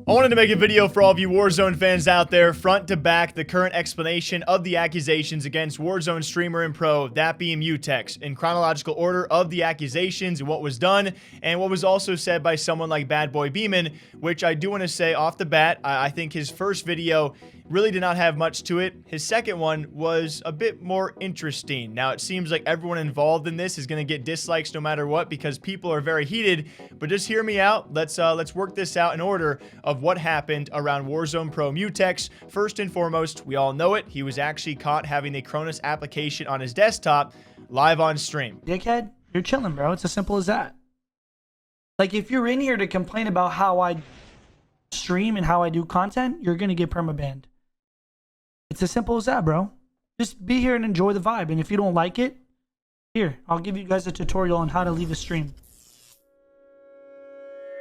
I wanted to make a video for all of you Warzone fans out there, front to back, the current explanation of the accusations against Warzone streamer and pro, that being Mutex, in chronological order of the accusations and what was done, and what was also said by someone like Badboy Beaman, which I do want to say off the bat, I think his first video really did not have much to it. His second one was a bit more interesting. Now, it seems like everyone involved in this is going to get dislikes no matter what because people are very heated, but just hear me out. Let's work this out in order of what happened around Warzone Pro Mutex. First and foremost, we all know it. He was actually caught having a Cronus application on his desktop live on stream. Dickhead, you're chilling, bro. It's as simple as that. Like, if you're in here to complain about how I stream and how I do content, you're going to get permabanned. It's as simple as that, bro. Just be here and enjoy the vibe. And if you don't like it, here, I'll give you guys a tutorial on how to leave a stream.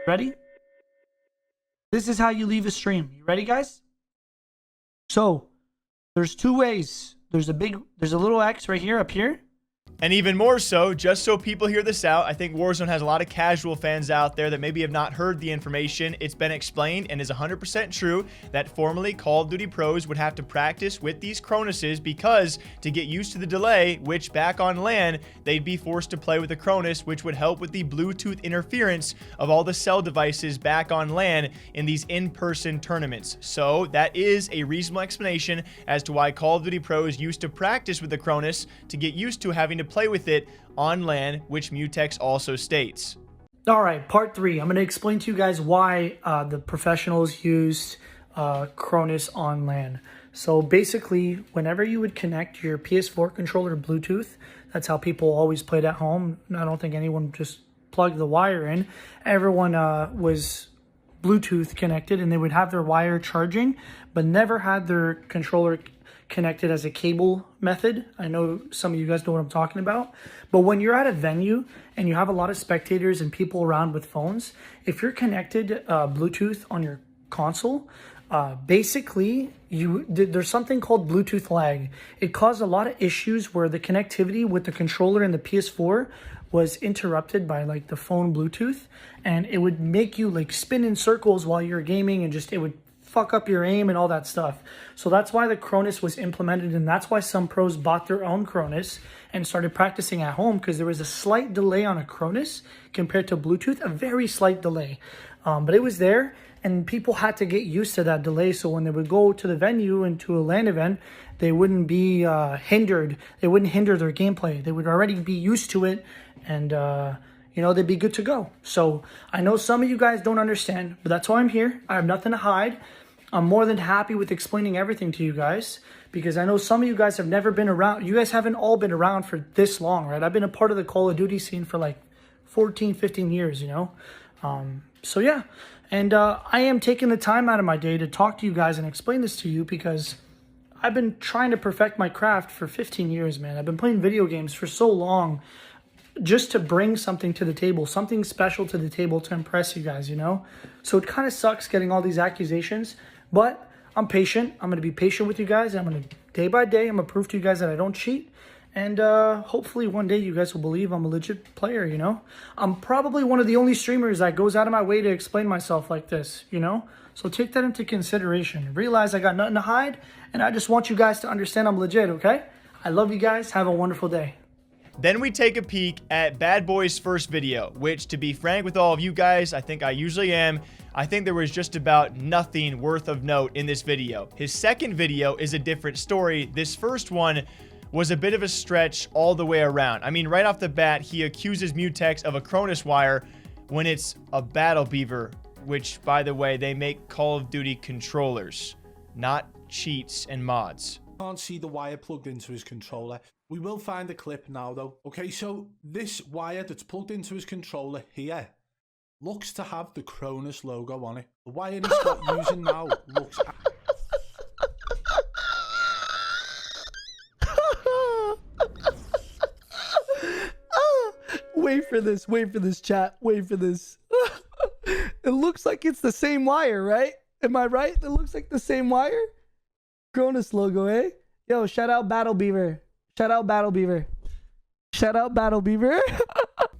Ready? This is how you leave a stream. You ready, guys? So, there's two ways. There's a little X right here, up here. And even more so, just so people hear this out, I think Warzone has a lot of casual fans out there that maybe have not heard the information. It's been explained and is 100% true that formerly Call of Duty pros would have to practice with these Cronuses because to get used to the delay, which back on LAN, they'd be forced to play with a Cronus, which would help with the Bluetooth interference of all the cell devices back on LAN in these in-person tournaments. So that is a reasonable explanation as to why Call of Duty pros used to practice with the Cronus to get used to having to play with it on LAN, which Mutex also states. All right, part 3. I'm going to explain to you guys why the professionals used Cronus on LAN. So basically, whenever you would connect your PS4 controller to Bluetooth, that's how people always played at home. I don't think anyone just plugged the wire in. Everyone was Bluetooth connected, and they would have their wire charging, but never had their controller connected as a cable method. I know some of you guys know what I'm talking about. But when you're at a venue and you have a lot of spectators and people around with phones, if you're connected Bluetooth on your console, basically there's something called Bluetooth lag. It caused a lot of issues where the connectivity with the controller and the PS4 was interrupted by like the phone Bluetooth, and it would make you like spin in circles while you're gaming, and just it would fuck up your aim and all that stuff. So that's why the Cronus was implemented, and that's why some pros bought their own Cronus and started practicing at home, because there was a slight delay on a Cronus compared to Bluetooth, a very slight delay. But it was there, and people had to get used to that delay, so when they would go to the venue and to a LAN event, they wouldn't be hindered. They wouldn't hinder their gameplay. They would already be used to it, and you know, they'd be good to go. So I know some of you guys don't understand, but that's why I'm here. I have nothing to hide. I'm more than happy with explaining everything to you guys, because I know some of you guys have never been around. You guys haven't all been around for this long, right? I've been a part of the Call of Duty scene for like 14, 15 years, you know? So yeah, and I am taking the time out of my day to talk to you guys and explain this to you, because I've been trying to perfect my craft for 15 years, man. I've been playing video games for so long, just to bring something to the table, something special to the table to impress you guys, you know? So it kind of sucks getting all these accusations, but I'm patient. I'm going to be patient with you guys. I'm going to, day by day, I'm going to prove to you guys that I don't cheat. And hopefully one day you guys will believe I'm a legit player, you know? I'm probably one of the only streamers that goes out of my way to explain myself like this, you know? So take that into consideration. Realize I got nothing to hide, and I just want you guys to understand I'm legit, okay? I love you guys. Have a wonderful day. Then we take a peek at Badboy's first video, which, to be frank with all of you guys, I think I usually am. I think there was just about nothing worth of note in this video. His second video is a different story. This first one was a bit of a stretch all the way around. I mean, right off the bat, he accuses Mutex of a Cronus wire when it's a Battle Beaver, which, by the way, they make Call of Duty controllers, not cheats and mods. Can't see the wire plugged into his controller. We will find a clip now though. Okay, so this wire that's plugged into his controller here looks to have the Cronus logo on it. The wire he's got using now looks... Wait for this, chat. Wait for this. It looks like it's the same wire, right? Am I right? It looks like the same wire. Cronus logo, eh? Yo, shout out Battle Beaver. Shout out Battle Beaver. Shout out Battle Beaver.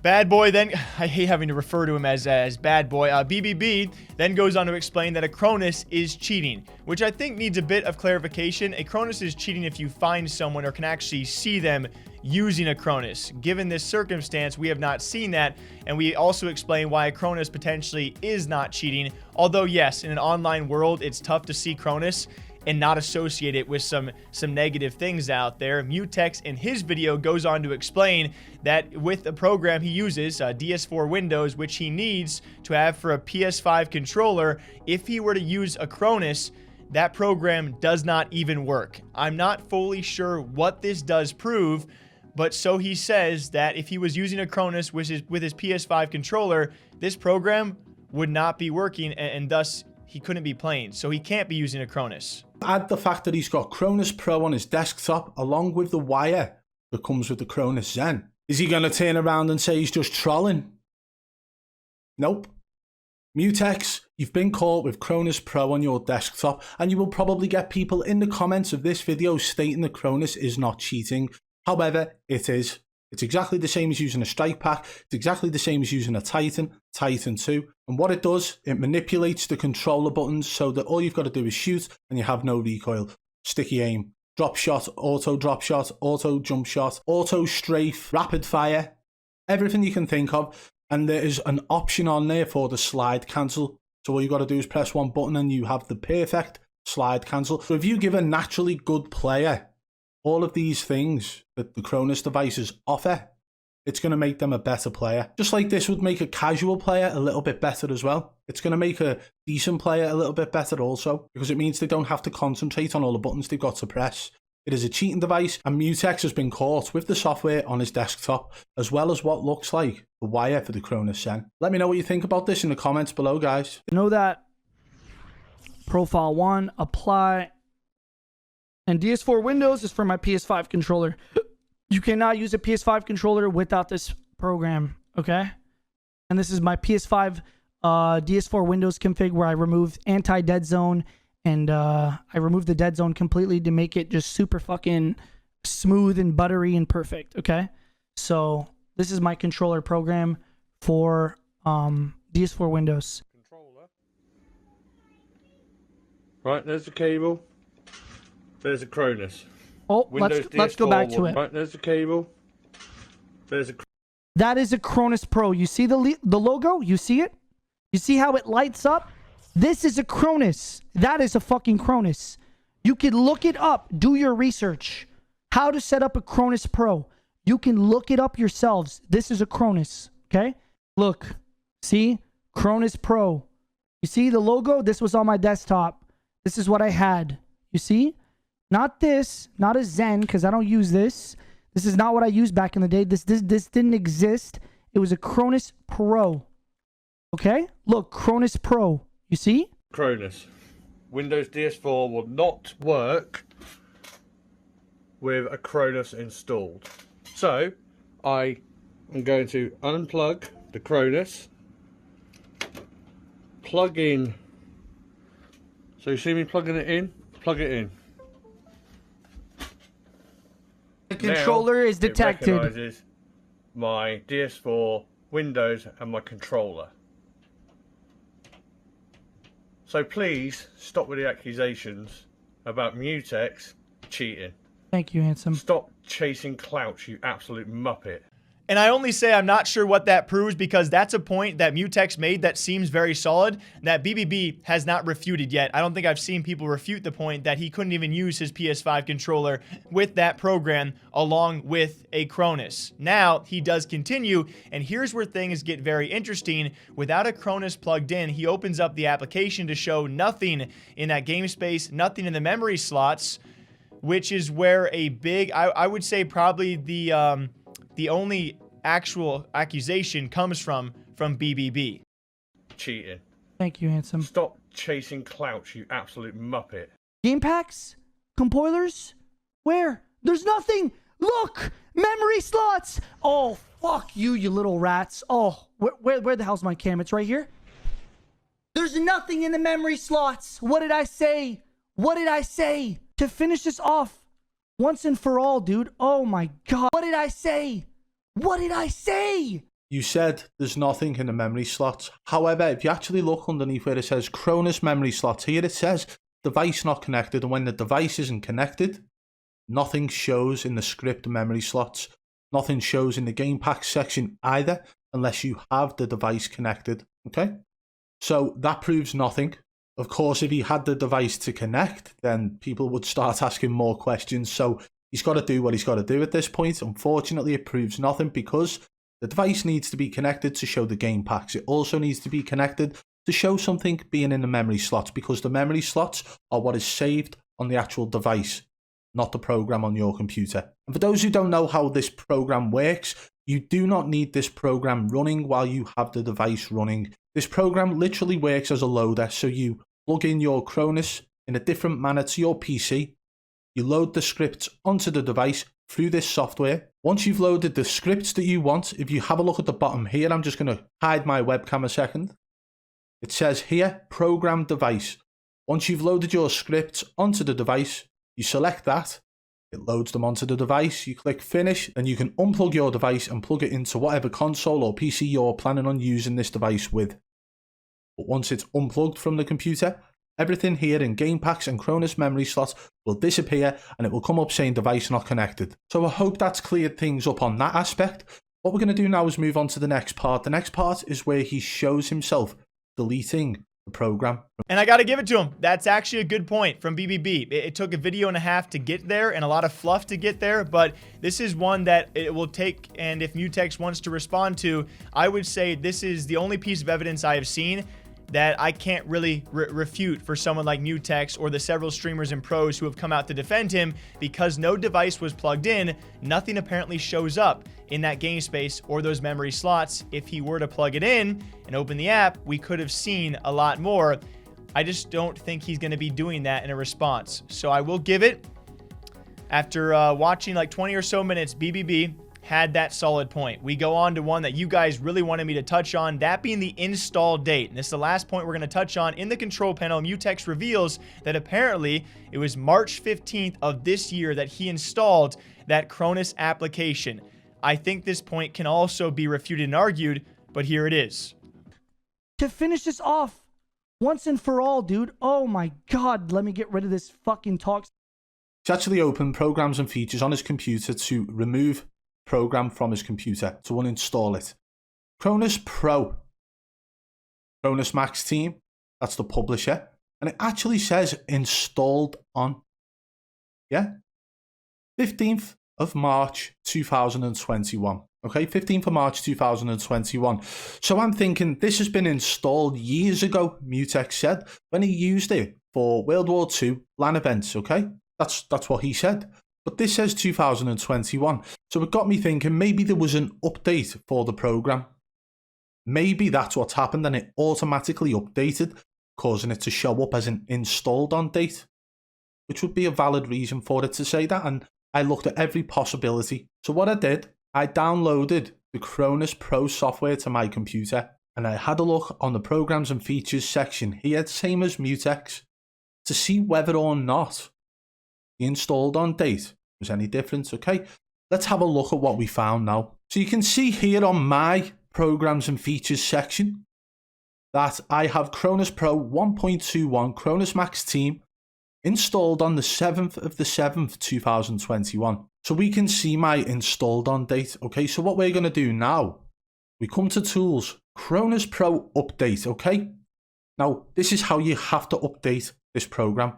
Bad Boy then, I hate having to refer to him as Bad Boy. BBB then goes on to explain that a Cronus is cheating, which I think needs a bit of clarification. A Cronus is cheating if you find someone or can actually see them using a Cronus. Given this circumstance, we have not seen that, and we also explain why a Cronus potentially is not cheating. Although, yes, in an online world, it's tough to see Cronus and not associate it with some negative things out there. Mutex in his video goes on to explain that with the program he uses, DS4 Windows, which he needs to have for a PS5 controller, if he were to use a Cronus, that program does not even work. I'm not fully sure what this does prove, but so he says that if he was using a Cronus with his PS5 controller, this program would not be working, and thus he couldn't be playing. So he can't be using a Cronus. Add the fact that he's got Cronus Pro on his desktop along with the wire that comes with the Cronus Zen. Is he going to turn around and say he's just trolling? Nope. Mutex, you've been caught with Cronus Pro on your desktop, and you will probably get people in the comments of this video stating that Cronus is not cheating. However, it is. It's exactly the same as using a strike pack. It's exactly the same as using a Titan 2. And what it does, it manipulates the controller buttons so that all you've got to do is shoot and you have no recoil. Sticky aim, drop shot, auto jump shot, auto strafe, rapid fire, everything you can think of. And there is an option on there for the slide cancel. So all you got to do is press one button and you have the perfect slide cancel. So if you give a naturally good player all of these things that the Cronus devices offer, it's going to make them a better player. Just like this would make a casual player a little bit better as well. It's going to make a decent player a little bit better also, because it means they don't have to concentrate on all the buttons they've got to press. It is a cheating device, and Mutex has been caught with the software on his desktop, as well as what looks like the wire for the Cronus Zen. Let me know what you think about this in the comments below, guys. Know that profile 1, apply. And DS4 Windows is for my PS5 controller. You cannot use a PS5 controller without this program, okay? And this is my PS5 DS4 Windows config where I removed anti-dead zone, and I removed the dead zone completely to make it just super fucking smooth and buttery and perfect, okay? So this is my controller program for DS4 Windows. Controller. Right, there's the cable. There's a Cronus. Oh, let's go back to it. Right, there's the cable. There's a. That is a Cronus Pro. You see the logo? You see it? You see how it lights up? This is a Cronus. That is a fucking Cronus. You can look it up. Do your research. How to set up a Cronus Pro. You can look it up yourselves. This is a Cronus. Okay? Look. See? Cronus Pro. You see the logo? This was on my desktop. This is what I had. You see? Not this, not a Zen, because I don't use this. This is not what I used back in the day. This didn't exist. It was a Cronus Pro. Okay? Look, Cronus Pro. You see? Cronus. Windows DS4 will not work with a Cronus installed. So, I am going to unplug the Cronus. Plug in. So you see me plugging it in? Plug it in. The controller is detected. It recognizes my DS4, Windows, and my controller. So please stop with the accusations about Mutex cheating. Thank you, handsome. Stop chasing clout, you absolute muppet. And I only say I'm not sure what that proves because that's a point that Mutex made that seems very solid that BBB has not refuted yet. I don't think I've seen people refute the point that he couldn't even use his PS5 controller with that program along with a Cronus. Now, he does continue, and here's where things get very interesting. Without a Cronus plugged in, he opens up the application to show nothing in that game space, nothing in the memory slots, which is where a big, I would say probably the only actual accusation comes from BBB. Cheating. Thank you, handsome. Stop chasing clout, you absolute muppet. Game packs? Compoilers? Where? There's nothing! Look! Memory slots! Oh, fuck you, you little rats. Oh, where the hell's my cam? It's right here? There's nothing in the memory slots! What did I say? What did I say? To finish this off once and for all, dude. Oh my god. What did I say? What did I say? you said there's nothing in the memory slots. However, if you actually look underneath where it says Cronus memory slots, here it says device not connected. And when the device isn't connected, nothing shows in the script memory slots. Nothing shows in the game pack section either, unless you have the device connected. Okay? So that proves nothing. Of course, if he had the device to connect, then people would start asking more questions. So he's got to do what he's got to do at this point. Unfortunately, it proves nothing because the device needs to be connected to show the game packs. It also needs to be connected to show something being in the memory slots, because the memory slots are what is saved on the actual device, not the program on your computer. And for those who don't know how this program works, you do not need this program running while you have the device running. This program literally works as a loader. So you plug in your Cronus in a different manner to your PC. You load the scripts onto the device through this software. Once you've loaded the scripts that you want, if you have a look at the bottom here, I'm just going to hide my webcam a second. It says here, program device. Once you've loaded your scripts onto the device, you select that. It loads them onto the device. You click finish, and you can unplug your device and plug it into whatever console or PC you're planning on using this device with. But once it's unplugged from the computer, everything here in game packs and Cronus memory slots will disappear, and it will come up saying device not connected. So I hope that's cleared things up on that aspect. What we're going to do now is move on to the next part. The next part is where he shows himself deleting the program. And I got to give it to him. That's actually a good point from BBB. It took a video and a half to get there and a lot of fluff to get there, but this is one that it will take, and if Mutex wants to respond to, I would say this is the only piece of evidence I have seen that I can't really refute for someone like Mutex or the several streamers and pros who have come out to defend him. Because no device was plugged in, nothing apparently shows up in that game space or those memory slots. If he were to plug it in and open the app, we could have seen a lot more. I just don't think he's going to be doing that in a response. So I will give it, after watching like 20 or so minutes, BBB had that solid point. We go on to one that you guys really wanted me to touch on, that being the install date. And this is the last point we're going to touch on. In the control panel, Mutex reveals that apparently it was March 15th of this year that he installed that Cronus application. I think this point can also be refuted and argued, but here it is. To finish this off once and for all, dude. Oh my God, let me get rid of this fucking talk. He's actually opened programs and features on his computer to remove program from his computer, to uninstall it. Cronus Pro, Cronus Max Team, that's the publisher, and it actually says installed on, 15th of March 2021. Okay, 15th of March 2021. So I'm thinking this has been installed years ago, Mutex said, when he used it for World War II LAN events, okay? That's what he said. But this says 2021. So it got me thinking maybe there was an update for the program. Maybe that's what's happened and it automatically updated, causing it to show up as an installed on date, which would be a valid reason for it to say that. And I looked at every possibility. So what I did, I downloaded the Cronus Pro software to my computer and I had a look on the programs and features section here, same as Mutex, to see whether or not the installed on date was any different. Okay, let's have a look at what we found now. So you can see here on my programs and features section that I have Cronus Pro 1.21 Cronus Max Team installed on the 7th of the 7th 2021. So we can see my installed on date. Okay, so what we're going to do now, we come to tools, Cronus Pro update. Okay, now this is how you have to update this program.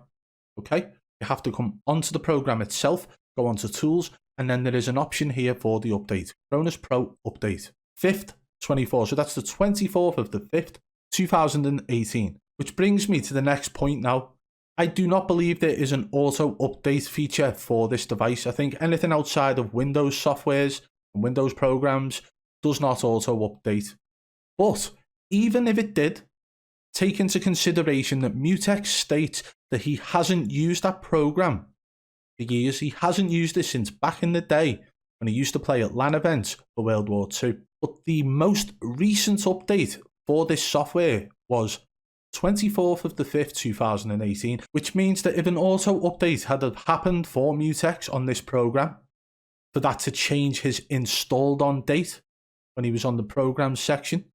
Okay, you have to come onto the program itself, go onto tools, and then there is an option here for the update. Cronus Pro update 5th 24. So that's the 24th of the 5th 2018. Which brings me to the next point now. I do not believe there is an auto update feature for this device. I think anything outside of Windows softwares and Windows programs does not auto update. But even if it did, take into consideration that Mutex states that he hasn't used that program for years. He hasn't used it since back in the day when he used to play at LAN events for World War II. But the most recent update for this software was 24th of the 5th, 2018, which means that if an auto update had happened for Mutex on this program, for that to change his installed on date, when he was on the programs section,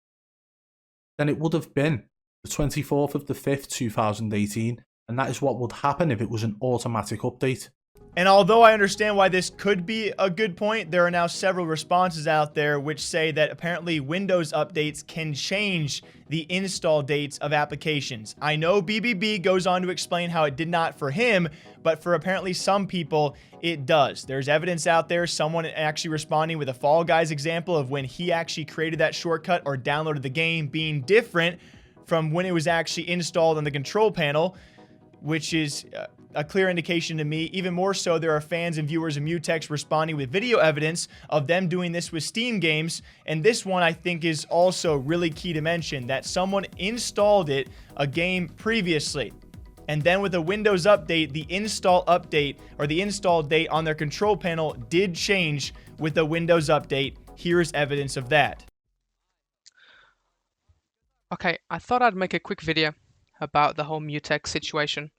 then it would have been the 24th of the 5th, 2018. And that is what would happen if it was an automatic update. And although I understand why this could be a good point, there are now several responses out there which say that apparently Windows updates can change the install dates of applications. I know BBB goes on to explain how it did not for him, but for apparently some people, it does. There's evidence out there, someone actually responding with a Fall Guys example of when he actually created that shortcut or downloaded the game being different from when it was actually installed on the control panel, which is a clear indication to me. Even more so, there are fans and viewers of Mutex responding with video evidence of them doing this with Steam games. And this one, I think, is also really key to mention, that someone installed a game previously. And then with a Windows update, the install update or the install date on their control panel did change with the Windows update. Here's evidence of that. Okay, I thought I'd make a quick video about the whole Mutex situation.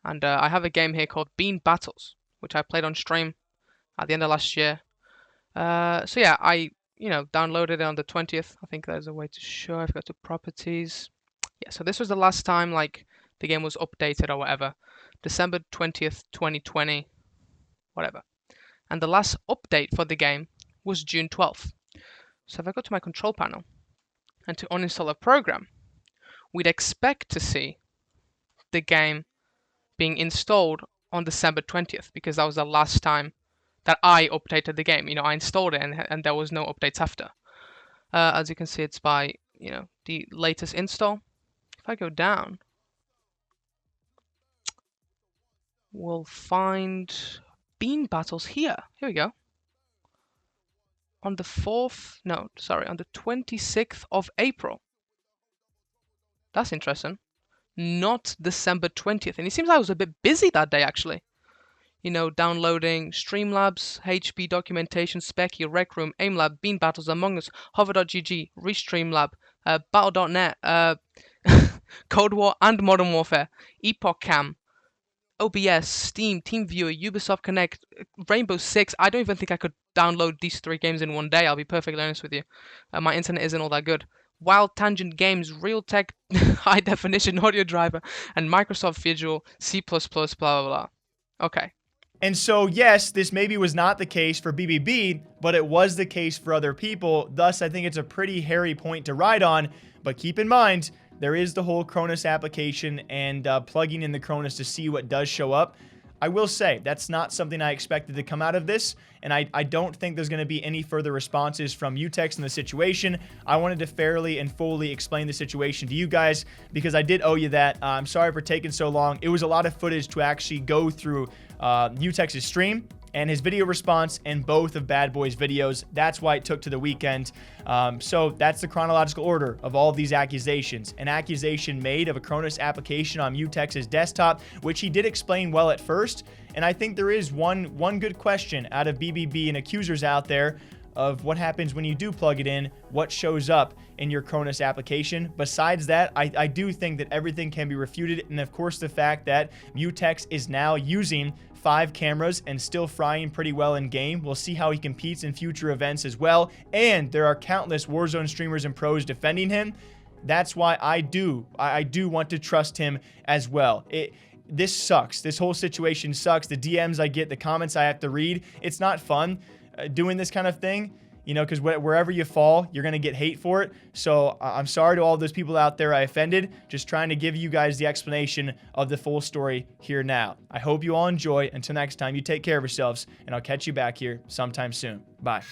And I have a game here called Bean Battles, which I played on stream at the end of last year. So yeah, I downloaded it on the 20th. I think there's a way to show. I've got to properties. Yeah, so this was the last time like the game was updated or whatever. December 20th, 2020, whatever. And the last update for the game was June 12th. So if I go to my control panel and to uninstall a program, we'd expect to see the game being installed on December 20th, because that was the last time that I updated the game. I installed it and there was no updates after. As you can see, it's by, the latest install. If I go down, we'll find Bean Battles here. Here we go. On the 26th of April. That's interesting. Not December 20th. And it seems like I was a bit busy that day, actually. Downloading Streamlabs, HP documentation, Specky, Rec Room, AimLab, Bean Battles, Among Us, Hover.gg, Restreamlab, Battle.net, Cold War and Modern Warfare, Epoch Cam, OBS, Steam, TeamViewer, Ubisoft Connect, Rainbow Six. I don't even think I could download these 3 games in one day, I'll be perfectly honest with you. My internet isn't all that good. Wild Tangent Games, Realtek High Definition Audio Driver, and Microsoft Visual, C++, blah, blah, blah. Okay. And so, yes, this maybe was not the case for BBB, but it was the case for other people. Thus, I think it's a pretty hairy point to ride on. But keep in mind, there is the whole Cronus application and plugging in the Cronus to see what does show up. I will say, that's not something I expected to come out of this, and I don't think there's going to be any further responses from Mutex in the situation. I wanted to fairly and fully explain the situation to you guys, because I did owe you that. I'm sorry for taking so long. It was a lot of footage to actually go through Mutex's stream and his video response and both of Badboy's videos. That's why it took to the weekend. So that's the chronological order of all of these accusations. An accusation made of a Cronus application on Mutex's desktop, which he did explain well at first. And I think there is one good question out of BBB and accusers out there of what happens when you do plug it in, what shows up in your Cronus application. Besides that, I do think that everything can be refuted. And of course, the fact that Mutex is now using 5 cameras and still frying pretty well in game. We'll see how he competes in future events as well. And there are countless Warzone streamers and pros defending him. That's why I do want to trust him as well. This sucks. This whole situation sucks. The DMs I get, the comments I have to read, it's not fun doing this kind of thing. Because wherever you fall, you're going to get hate for it. So I'm sorry to all those people out there I offended. Just trying to give you guys the explanation of the full story here now. I hope you all enjoy. Until next time, you take care of yourselves, and I'll catch you back here sometime soon. Bye.